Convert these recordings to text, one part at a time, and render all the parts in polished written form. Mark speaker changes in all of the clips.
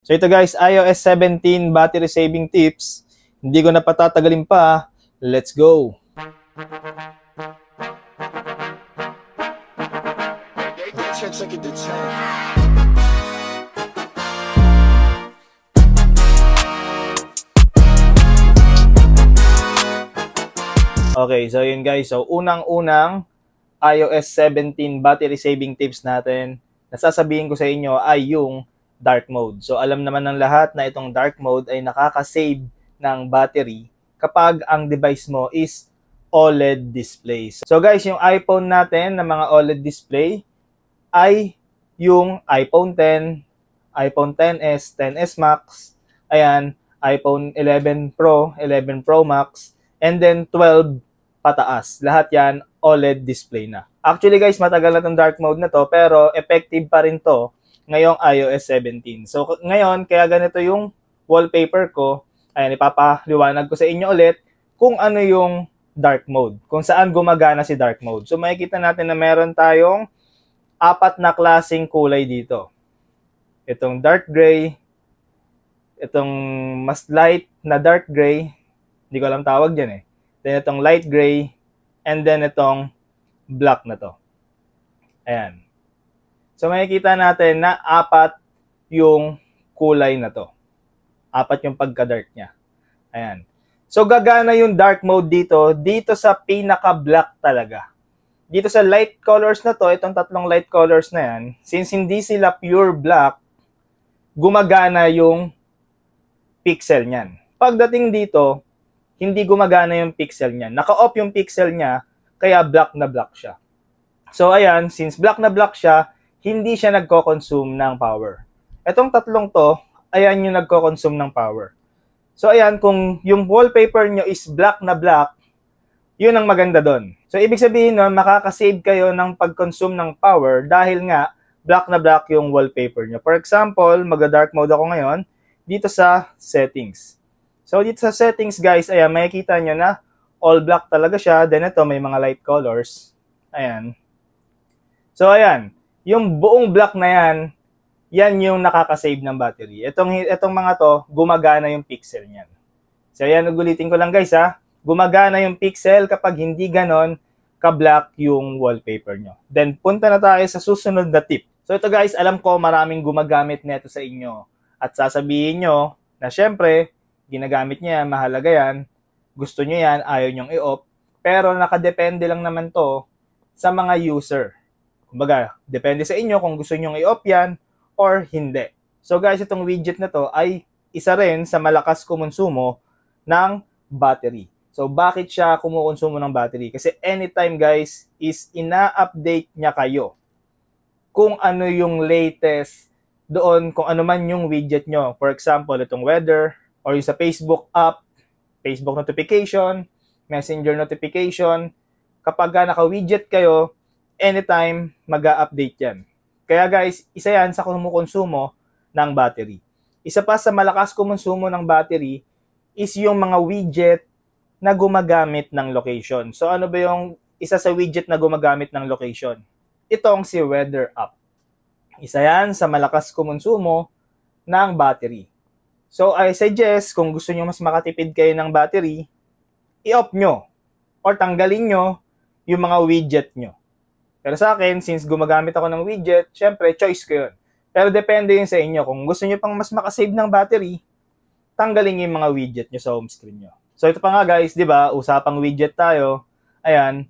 Speaker 1: So ito guys, iOS 17 battery saving tips. Hindi ko na patatagalin pa. Let's go! Okay, so yun guys. So unang-unang iOS 17 battery saving tips natin na sasabihin ko sa inyo ay yung dark mode. So alam naman ng lahat na itong dark mode ay nakaka-save ng battery kapag ang device mo is OLED display. So guys, yung iPhone natin na mga OLED display ay yung iPhone 10, iPhone XS, XS Max, ayan, iPhone 11 Pro, 11 Pro Max, and then 12 pataas. Lahat yan OLED display na. Actually guys, matagal na itong dark mode na to, pero effective pa rin to ngayong iOS 17. So ngayon, kaya ganito yung wallpaper ko. Ayan, ipapaliwanag ko sa inyo ulit kung ano yung dark mode, kung saan gumagana si dark mode. So makikita natin na meron tayong 4 na klaseng kulay dito. Itong dark gray, itong mas light na dark gray, hindi ko alam tawag dyan eh. Then itong light gray, and then itong black na to. Ayan. So makikita natin na 4 yung kulay na to. 4 yung pagka-dark niya. Ayan. So gagana yung dark mode dito sa pinaka-black talaga. Dito sa light colors na to, itong 3 light colors na yan, since hindi sila pure black, gumagana yung pixel niyan. Pagdating dito, hindi gumagana yung pixel niyan. Naka-off yung pixel niya, kaya black na black siya. So ayan, since black na black siya, hindi siya nagko-consume ng power. Itong 3 to, ayan yung nagko-consume ng power. So ayan, kung yung wallpaper nyo is black na black, yun ang maganda doon. So ibig sabihin nun, makakasave kayo ng pag-consume ng power dahil nga black na black yung wallpaper nyo. For example, mag-dark mode ako ngayon dito sa settings. So dito sa settings guys, ayan, makikita nyo na all black talaga siya. Then ito, may mga light colors. Ayan. So ayan, yung buong black na yan yung nakaka-save ng battery. Itong mga to, gumagana yung pixel niyan. So ayan, ulitin ko lang guys ha. Gumagana yung pixel kapag hindi ganon ka-black yung wallpaper nyo. Then punta na tayo sa susunod na tip. So ito guys, alam ko maraming gumagamit nito sa inyo. At sasabihin nyo na syempre, ginagamit niya yan, mahalaga yan, gusto nyo yan, ayaw nyong i-off. Pero nakadepende lang naman to sa mga user. Kumbaga, depende sa inyo kung gusto nyong i-off yan or hindi. So guys, itong widget na to ay isa rin sa malakas kumonsumo ng battery. So bakit siya kumukonsumo ng battery? Kasi anytime guys is ina-update niya kayo kung ano yung latest doon, kung ano man yung widget nyo. For example, itong weather or yung sa Facebook app, Facebook notification, Messenger notification. Kapag naka-widget kayo, anytime mag-a-update yan. Kaya guys, isa yan sa kumukonsumo ng battery. Isa pa sa malakas kumonsumo ng battery is yung mga widget na gumagamit ng location. So ano ba yung isa sa widget na gumagamit ng location? Itong si Weather app. Isa yan sa malakas kumonsumo ng battery. So I suggest kung gusto nyo mas makatipid kayo ng battery, i-off nyo or tanggalin nyo yung mga widget nyo. Pero sa akin, since gumagamit ako ng widget, syempre, choice ko yun. Pero depende yun sa inyo. Kung gusto nyo pang mas makasave ng battery, tanggalin yung mga widget nyo sa home screen nyo. So ito pa nga guys, di ba, usapang widget tayo. Ayan.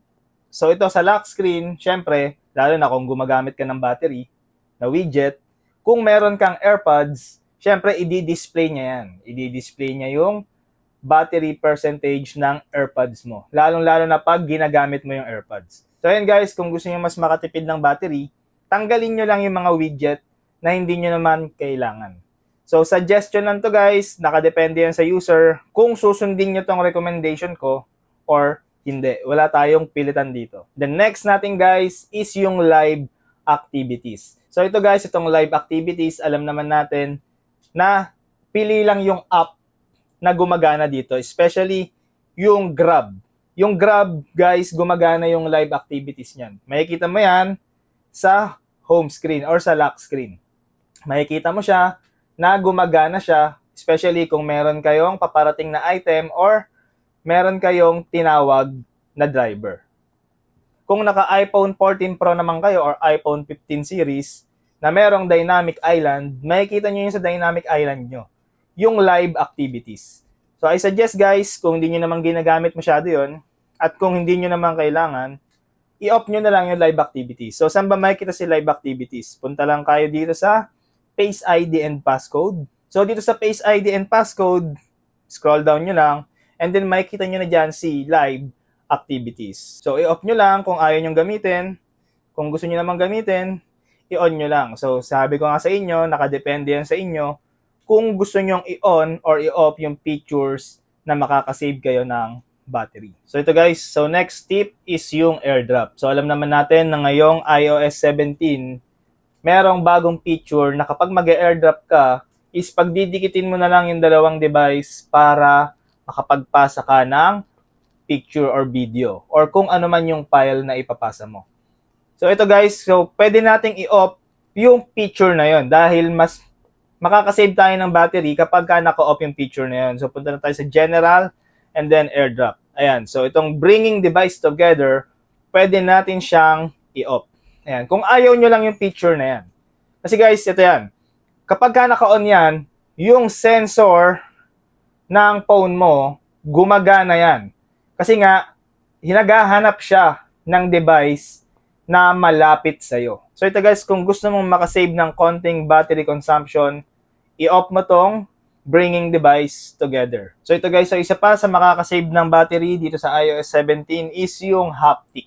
Speaker 1: So ito sa lock screen, syempre, lalo na kung gumagamit ka ng battery na widget, kung meron kang AirPods, syempre, i-display niya yan. I-display niya yung battery percentage ng AirPods mo. Lalong-lalo na pag ginagamit mo yung AirPods. So ayan guys, kung gusto niyo mas makatipid ng battery, tanggalin nyo lang yung mga widget na hindi nyo naman kailangan. So suggestion lang to guys, nakadepende yan sa user kung susundin nyo tong recommendation ko or hindi. Wala tayong pilitan dito. The next natin guys is yung live activities. So ito guys, itong live activities, alam naman natin na pili lang yung app na gumagana dito, especially yung Grab. Yung Grab, guys, gumagana yung live activities niyan. Makikita mo yan sa home screen or sa lock screen. Makikita mo siya na gumagana siya, especially kung meron kayong paparating na item or meron kayong tinawag na driver. Kung naka iPhone 14 Pro naman kayo or iPhone 15 series na merong dynamic island, makikita nyo yun sa dynamic island nyo, yung live activities. So I suggest guys, kung hindi nyo naman ginagamit masyado yun, at kung hindi nyo naman kailangan, i-off nyo na lang yung live activities. So saan ba makikita si live activities? Punta lang kayo dito sa Face ID and Passcode. So dito sa Face ID and Passcode, scroll down nyo lang, and then makikita nyo na dyan si live activities. So i-off nyo lang kung ayaw nyo gamitin. Kung gusto nyo naman gamitin, i-on nyo lang. So sabi ko nga sa inyo, nakadepende yan sa inyo kung gusto nyo i-on or i-off yung features na makakasave kayo ng battery. So ito guys, so next tip is yung airdrop. So alam naman natin na ngayong iOS 17, merong bagong feature na kapag mag-airdrop ka, is pagdidikitin mo na lang yung dalawang device para makapagpasa ka ng picture or video or kung ano man yung file na ipapasa mo. So ito guys, so pwede nating i-off yung feature na yon dahil mas makakasave tayo ng battery kapag naka-off yung feature na yon. So punta na tayo sa General and then airdrop. Ayan, so itong bringing device together, pwede natin siyang i-off. Ayan, kung ayaw nyo lang yung feature na yan. Kasi guys, ito yan. Kapag naka-on yan, yung sensor ng phone mo, gumagana yan. Kasi nga, hinagahanap siya ng device na malapit sa'yo. So ito guys, kung gusto mong makasave ng konting battery consumption, i-off mo tong bringing device together. So ito guys, so isa pa sa makakasave ng battery dito sa iOS 17 is yung haptic.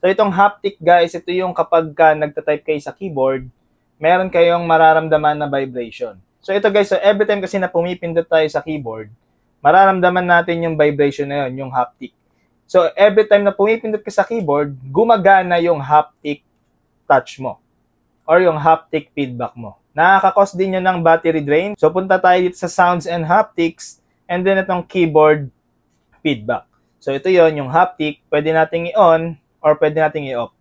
Speaker 1: So itong haptic guys, ito yung kapag nagta-type kayo sa keyboard, meron kayong mararamdaman na vibration. So ito guys, so every time kasi na pumipindot tayo sa keyboard, mararamdaman natin yung vibration na yun, yung haptic. So every time na pumipindot ka sa keyboard, gumagana yung haptic touch mo or yung haptic feedback mo. Nakaka-cause din yun ng battery drain. So, punta tayo dito sa Sounds and Haptics and then itong Keyboard Feedback. So, ito yon yung haptic. Pwede nating i-on or pwede nating i-off.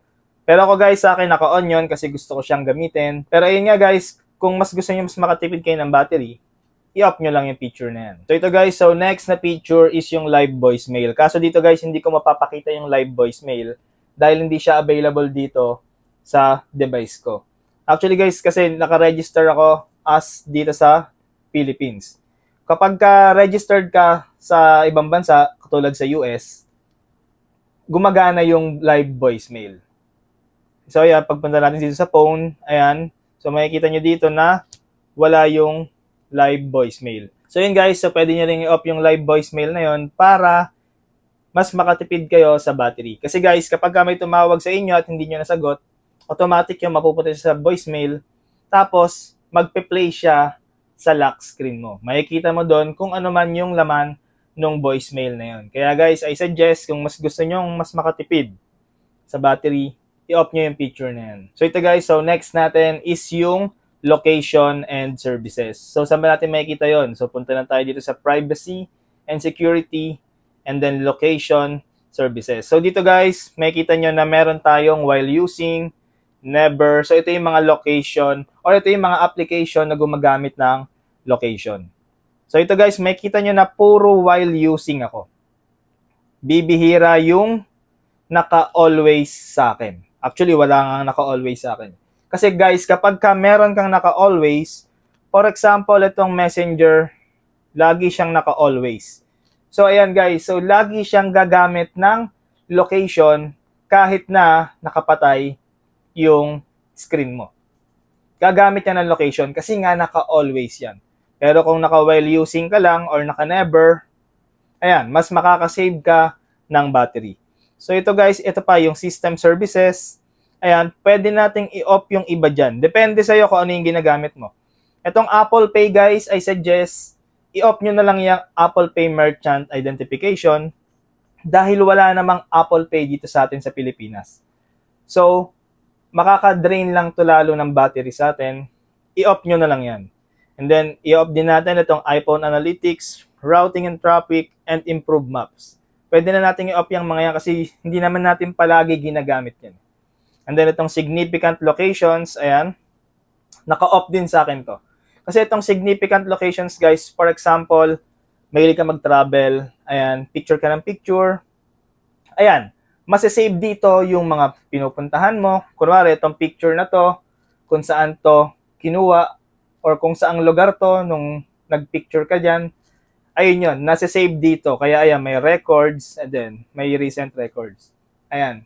Speaker 1: Pero ako guys, sa akin naka-on yun kasi gusto ko siyang gamitin. Pero ayun nga guys, kung mas gusto nyo mas makatipid kayo ng battery, i-off nyo lang yung feature na yan. So, ito guys, so next na feature is yung live voicemail. Kaso dito guys, hindi ko mapapakita yung live voicemail dahil hindi siya available dito sa device ko. Actually guys, kasi naka-register ako as dito sa Philippines. Kapag ka-registered ka sa ibang bansa, katulad sa US, gumagana yung live voicemail. So ayan, pagpunta natin dito sa phone, ayan, so makikita nyo dito na wala yung live voicemail. So yun guys, so pwede nyo rin i-off yung live voicemail na yun para mas makatipid kayo sa battery. Kasi guys, kapag may tumawag sa inyo at hindi nyo nasagot, automatic yung mapupunta sa voicemail, tapos magpe-play siya sa lock screen mo. Makikita mo doon kung ano man yung laman ng voicemail na yun. Kaya guys, I suggest kung mas gusto nyo mas makatipid sa battery, i-off nyo yung feature na yan. So ito guys, so next natin is yung location and services. So saan ba natin makikita yon? So punta na tayo dito sa privacy and security and then location services. So dito guys, makikita nyo na meron tayong while using, never. So ito yung mga location or ito yung mga application na gumagamit ng location. So ito guys, makikita nyo na puro while using ako. Bibihira yung naka-always sa akin. Actually, wala nga naka-always sa akin. Kasi guys, kapag meron kang naka-always, for example, itong Messenger, lagi siyang naka-always. So ayan guys, so lagi siyang gagamit ng location kahit na nakapatay yung screen mo. Gagamit niya ng location kasi nga naka-always yan. Pero kung naka-while using ka lang or naka-never, ayan, mas makakasave ka ng battery. So ito guys, ito pa yung system services. Ayan, pwede nating i-off yung iba dyan. Depende sa'yo kung ano yung ginagamit mo. Itong Apple Pay guys, I suggest i-off nyo na lang yung Apple Pay Merchant Identification dahil wala namang Apple Pay dito sa atin sa Pilipinas. So, makaka-drain lang to lalo ng battery sa atin, i-off nyo na lang yan. And then, i-off din natin itong iPhone Analytics, Routing and Traffic, and Improve Maps. Pwede na natin i-off yung mga yan kasi hindi naman natin palagi ginagamit yan. And then, itong Significant Locations, ayan, naka-off din sa akin to. Kasi itong significant locations guys, for example, mahilig ka mag-travel, ayan, picture ka ng picture, ayan, masasave dito yung mga pinupuntahan mo. Kunwari, itong picture na to, kung saan to kinuha, or kung saang lugar to nung nag-picture ka dyan, ayun yun, nasa-save dito. Kaya ayan, may records, and then may recent records. Ayan.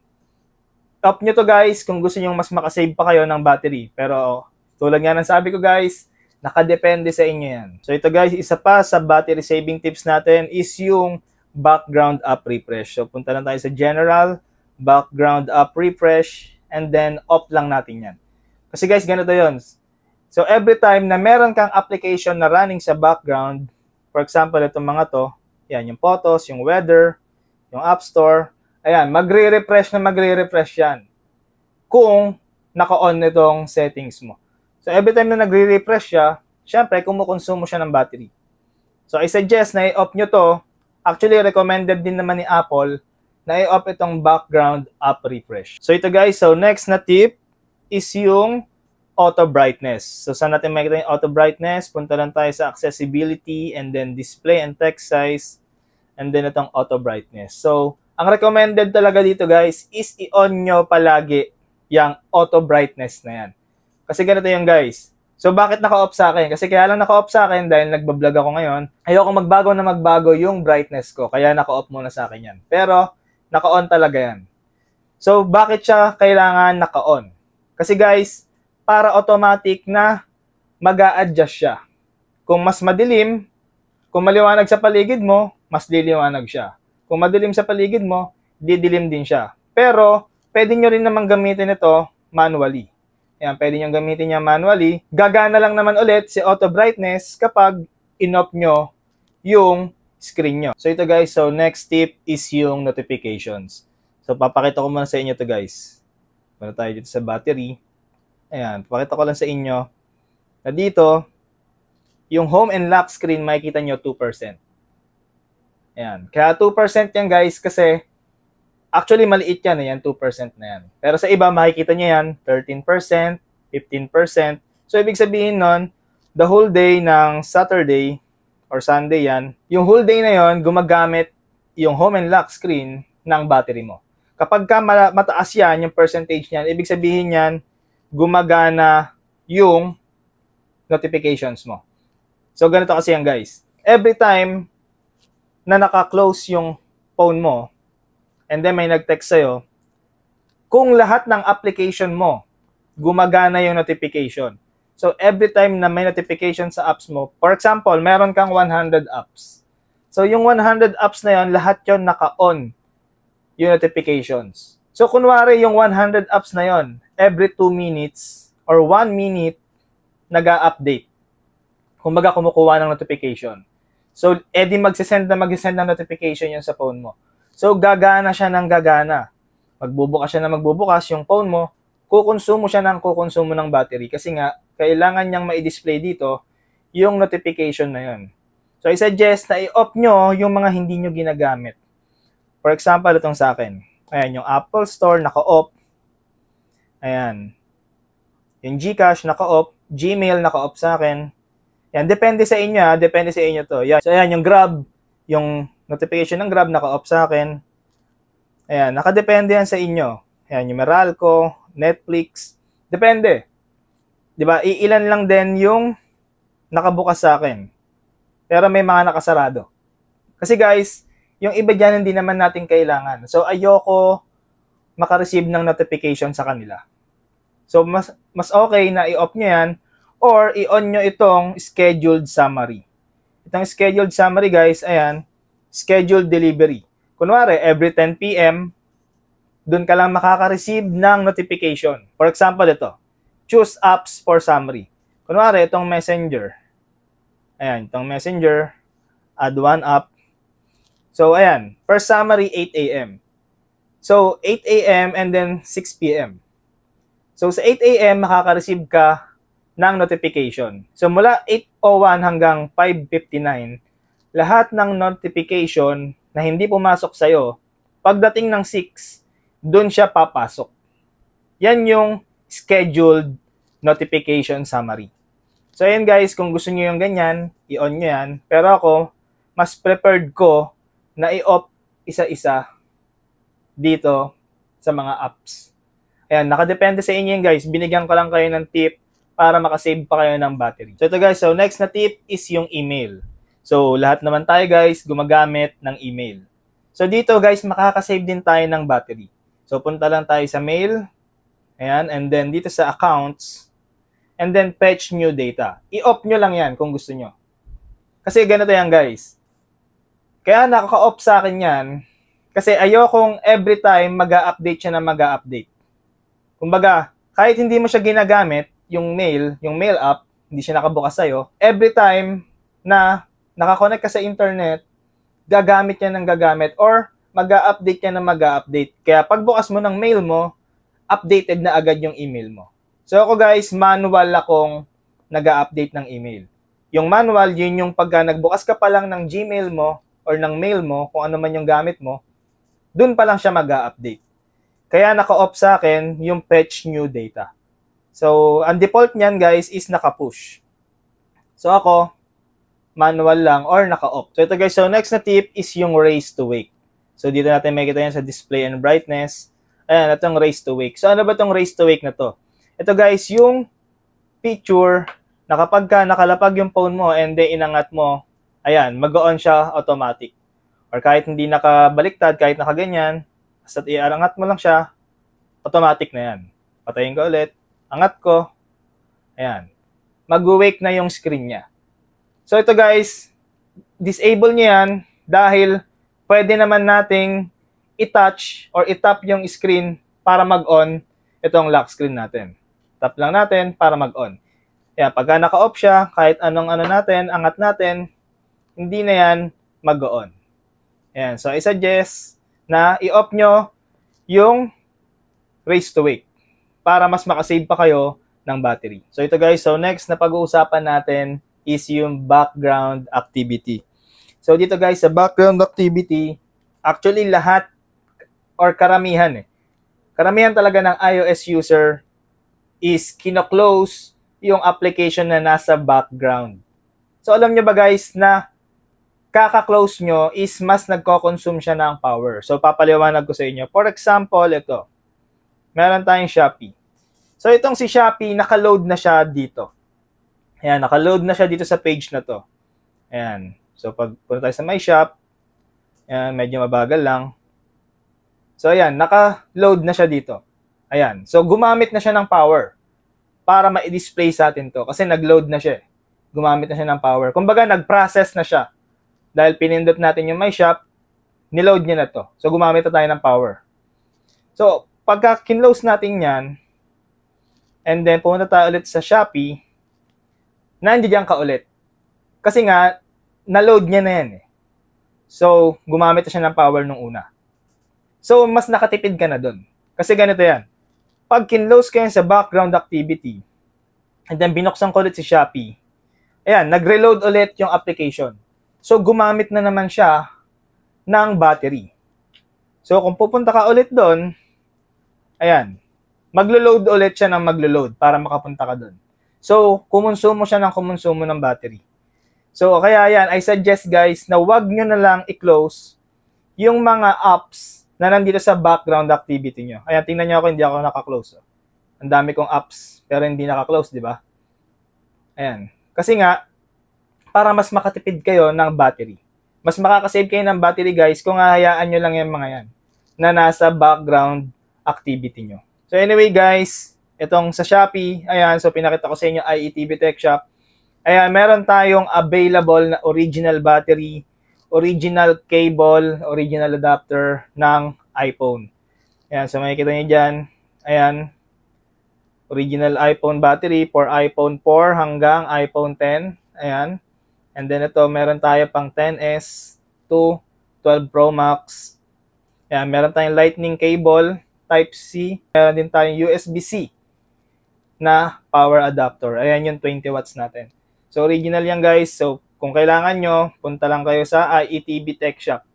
Speaker 1: Top nyo to guys kung gusto nyo mas makasave pa kayo ng battery. Pero tulad nga ng sabi ko guys, nakadepende sa inyo yan. So ito guys, isa pa sa battery saving tips natin is yung background up refresh. So punta lang tayo sa general, background up refresh, and then off lang natin yan. Kasi guys, ganito yun. So every time na meron kang application na running sa background, for example, itong mga to, yan, yung photos, yung weather, yung app store, ayan, magre-refresh yan kung naka-on itong settings mo. So every time na nagre-refresh siya, syempre, kumukonsumo siya ng battery. So I suggest na i-off nyo to. Actually, recommended din naman ni Apple na i-off itong background app refresh. So ito guys, so next na tip is yung auto brightness. So saan natin makikita yung auto brightness? Punta lang tayo sa accessibility and then display and text size and then itong auto brightness. So ang recommended talaga dito guys is i-on nyo palagi yung auto brightness na yan. Kasi ganito yung guys. So bakit naka-off sa akin? Kasi kaya lang naka-off sa akin dahil nagbablog ako ngayon. Ayoko magbago yung brightness ko. Kaya naka-off muna sa akin yan. Pero naka-on talaga yan. So bakit siya kailangan naka-on? Kasi guys, para automatic na mag-a-adjust siya. Kung mas madilim, kung maliwanag sa paligid mo, mas liliwanag siya. Kung madilim sa paligid mo, didilim din siya. Pero, pwede nyo rin naman gamitin ito manually. Ayan, pwede nyo gamitin niya manually. Gagana lang naman ulit si auto brightness kapag in-off nyo yung screen nyo. So ito guys, so next tip is yung notifications. So papakita ko muna sa inyo to guys. Muna tayo dito sa battery. Ayan, pakita ko lang sa inyo na dito, yung home and lock screen, makikita nyo 2%. Ayan, kaya 2% yan guys kasi actually maliit yan, ayan, 2% na yan. Pero sa iba, makikita nyo yan, 13%, 15%. So, ibig sabihin nun, the whole day ng Saturday or Sunday yan, yung whole day na yon gumagamit yung home and lock screen ng battery mo. Kapag ka mataas yan, yung percentage niyan, ibig sabihin yan, gumagana yung notifications mo. So, ganito kasi yan guys. Every time na naka-close yung phone mo, and then may nag-text sa'yo, kung lahat ng application mo, gumagana yung notification. So, every time na may notification sa apps mo, for example, meron kang 100 apps. So, yung 100 apps na yon lahat yon naka-on yung notifications. So, kunwari yung 100 apps na yon every 2 minutes or 1 minute, nag-a-update. Kumbaga, kumukuha ng notification. So, edi mag-send ng notification yun sa phone mo. So, gagana siya ng gagana. Magbubukas siya ng magbubukas yung phone mo, kukonsumo siya ng kukonsumo ng battery. Kasi nga, kailangan niyang ma-display dito yung notification na yun. So, I suggest na i-off nyo yung mga hindi nyo ginagamit. For example, itong sa akin. Ayan, yung Apple Store, naka-off. Ayan. Yung GCash, naka-off. Gmail, naka-off sa akin. Yan, depende sa inyo, ha? Depende sa inyo to. Yan. So, ayan, yung Grab, yung notification ng Grab, naka-off sa akin. Ayan, nakadepende yan sa inyo. Ayan, yung Meralco, Netflix, depende. Diba? Iilan lang din yung nakabukas sa akin. Pero may mga nakasarado. Kasi guys, yung iba dyan hindi naman natin kailangan. So, ayoko makareceive ng notification sa kanila. So, mas okay na i-off nyo yan or i-on nyo itong scheduled summary. Itong scheduled summary guys, ayan, scheduled delivery. Kunwari, every 10 p.m., doon ka lang makaka-receive ng notification. For example, ito, choose apps for summary. Kunwari, itong Messenger. Ayan, itong Messenger, add one app. So, ayan, first summary, 8 a.m. So, 8 a.m. and then 6 p.m. So, sa 8 a.m., makaka-receive ka ng notification. So, mula 8:01 hanggang 5:59, lahat ng notification na hindi pumasok sa'yo, pagdating ng 6, doon siya papasok. Yan yung scheduled notification summary. So ayan guys, kung gusto niyo yung ganyan, i-on nyo yan. Pero ako, mas preferred ko na i-off isa-isa dito sa mga apps. Ayan, nakadepende sa inyo guys. Binigyan ko lang kayo ng tip para makasave pa kayo ng battery. So ito guys, so next na tip is yung email. So lahat naman tayo guys gumagamit ng email. So dito guys, makakasave din tayo ng battery. So punta lang tayo sa mail. Ayan, and then dito sa accounts. And then fetch new data. I-off nyo lang yan kung gusto nyo. Kasi ganito yan guys. Kaya nakaka-off sa akin yan. Kasi ayokong every time mag-a-update siya na mag-a-update. Kumbaga, kahit hindi mo siya ginagamit, yung mail app, hindi siya nakabukas sa'yo, every time na nakakonect ka sa internet, gagamit yan ng gagamit or mag-a-update yan ng mag-a-update. Kaya pagbukas mo ng mail mo, updated na agad yung email mo. So ako guys, manual akong nag-a-update ng email. Yung manual, yun yung pagka nagbukas ka pa lang ng Gmail mo or ng mail mo, kung ano man yung gamit mo, dun pa lang siya mag-a-update. Kaya naka-off sa akin yung fetch new data. So, ang default niyan guys is naka-push. So ako, manual lang or naka-off. So ito guys, so next na tip is yung raise to wake. So dito natin makikita yan sa display and brightness. Ayan, itong raise to wake. So ano ba itong raise to wake na to? Ito guys, yung feature na kapag ka nakalapag yung phone mo and then inangat mo, ayan, mag-on siya automatic. Or kahit hindi nakabaliktad, kahit nakaganyan, basta iarangat mo lang siya, automatic na yan. Patayin ko ulit, angat ko, ayan, mag-wake na yung screen niya. So ito guys, disable niya yan dahil pwede naman nating i-touch or i-tap yung screen para mag-on itong lock screen natin. Tap lang natin para mag-on. Ayan, pagka naka-off siya, kahit anong natin, angat natin, hindi na yan mag-on. Ayan, so I suggest na i-off nyo yung raise to wake para mas makasave pa kayo ng battery. So ito guys, so next na pag-uusapan natin is yung background activity. So dito guys, sa background activity, actually lahat or karamihan karamihan talaga ng iOS user is kino-close yung application na nasa background. So alam nyo ba guys na kaka-close nyo is mas nagko-consume siya ng power. So papaliwanag ko sa inyo. For example, ito. Meron tayong Shopee. So itong si Shopee, naka-load na siya dito. Ayan, naka-load na siya dito sa page na to. Ayan. So pag punta tayo sa My Shop, ayan, medyo mabagal lang. So ayan, naka-load na siya dito. Ayan. So gumamit na siya ng power para ma-display sa atin to. Kasi nag-load na siya. Gumamit na siya ng power. Kumbaga, nag-process na siya. Dahil pinindot natin yung My Shop, niload niya na to. So, gumamit na tayo ng power. So, pagka kinlose natin yan, and then pumunta tayo ulit sa Shopee, nandiyan ka ulit. Kasi nga, na-load niya na yan So, gumamit na siya ng power nung una. So, mas nakatipid ka na dun. Kasi ganito yan. Pag kinlose ka yan sa background activity, and then binuksan ko ulit si Shopee, ayan, nag-reload ulit yung application. So, gumamit na naman siya ng battery. So, kung pupunta ka ulit doon, ayan, maglo-load ulit siya ng maglo-load para makapunta ka doon. So, kumonsumo siya ng kumonsumo ng battery. So, kaya yan, I suggest guys na wag nyo na lang i-close yung mga apps na nandito sa background activity nyo. Ayan, tingnan nyo ako, hindi ako naka-close. Ang dami kong apps, pero hindi naka-close, di ba? Ayan. Kasi nga, para mas makatipid kayo ng battery. Mas makakasave kayo ng battery guys kung hahayaan nyo lang yung mga yan na nasa background activity nyo. So anyway guys, itong sa Shopee, ayan, so pinakita ko sa inyo IETV Tech Shop. Ayan, meron tayong available na original battery, original cable, original adapter ng iPhone. Ayan, so makikita nyo dyan, ayan, original iPhone battery for iPhone 4 hanggang iPhone 10. Ayan. And then ito, meron tayo pang 10S to 12 Pro Max. Ayan, meron tayong lightning cable, Type-C. Meron din tayong USB-C na power adapter. Ayan yung 20 watts natin. So, original yan guys. So, kung kailangan nyo, punta lang kayo sa IETV Tech Shop.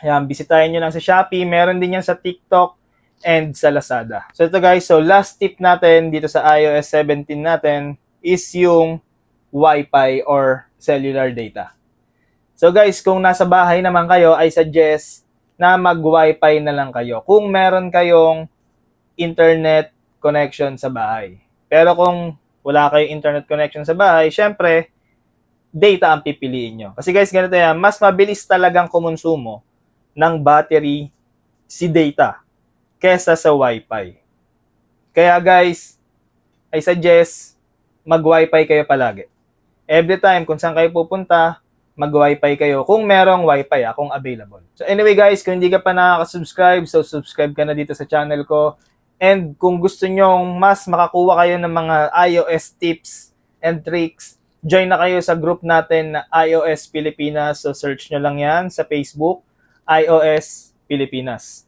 Speaker 1: Ayan, bisitahin nyo lang sa Shopee. Meron din yan sa TikTok and sa Lazada. So, ito guys. So, last tip natin dito sa iOS 17 natin is yung Wi-Fi or cellular data. So guys, kung nasa bahay naman kayo, I suggest na mag-Wi-Fi na lang kayo kung meron kayong internet connection sa bahay. Pero kung wala kayong internet connection sa bahay, syempre, data ang pipiliin nyo. Kasi guys, ganito yan, mas mabilis talagang kumonsumo ng battery si data kesa sa Wi-Fi. Kaya guys, I suggest mag-Wi-Fi kayo palagi. Every time, kung saan kayo pupunta, mag-Wi-Fi kayo kung merong Wi-Fi kung available. So anyway guys, kung hindi ka pa nakaka-subscribe, so subscribe ka na dito sa channel ko. And kung gusto nyong mas makakuha kayo ng mga iOS tips and tricks, join na kayo sa group natin na iOS Pilipinas. So search nyo lang yan sa Facebook, iOS Pilipinas.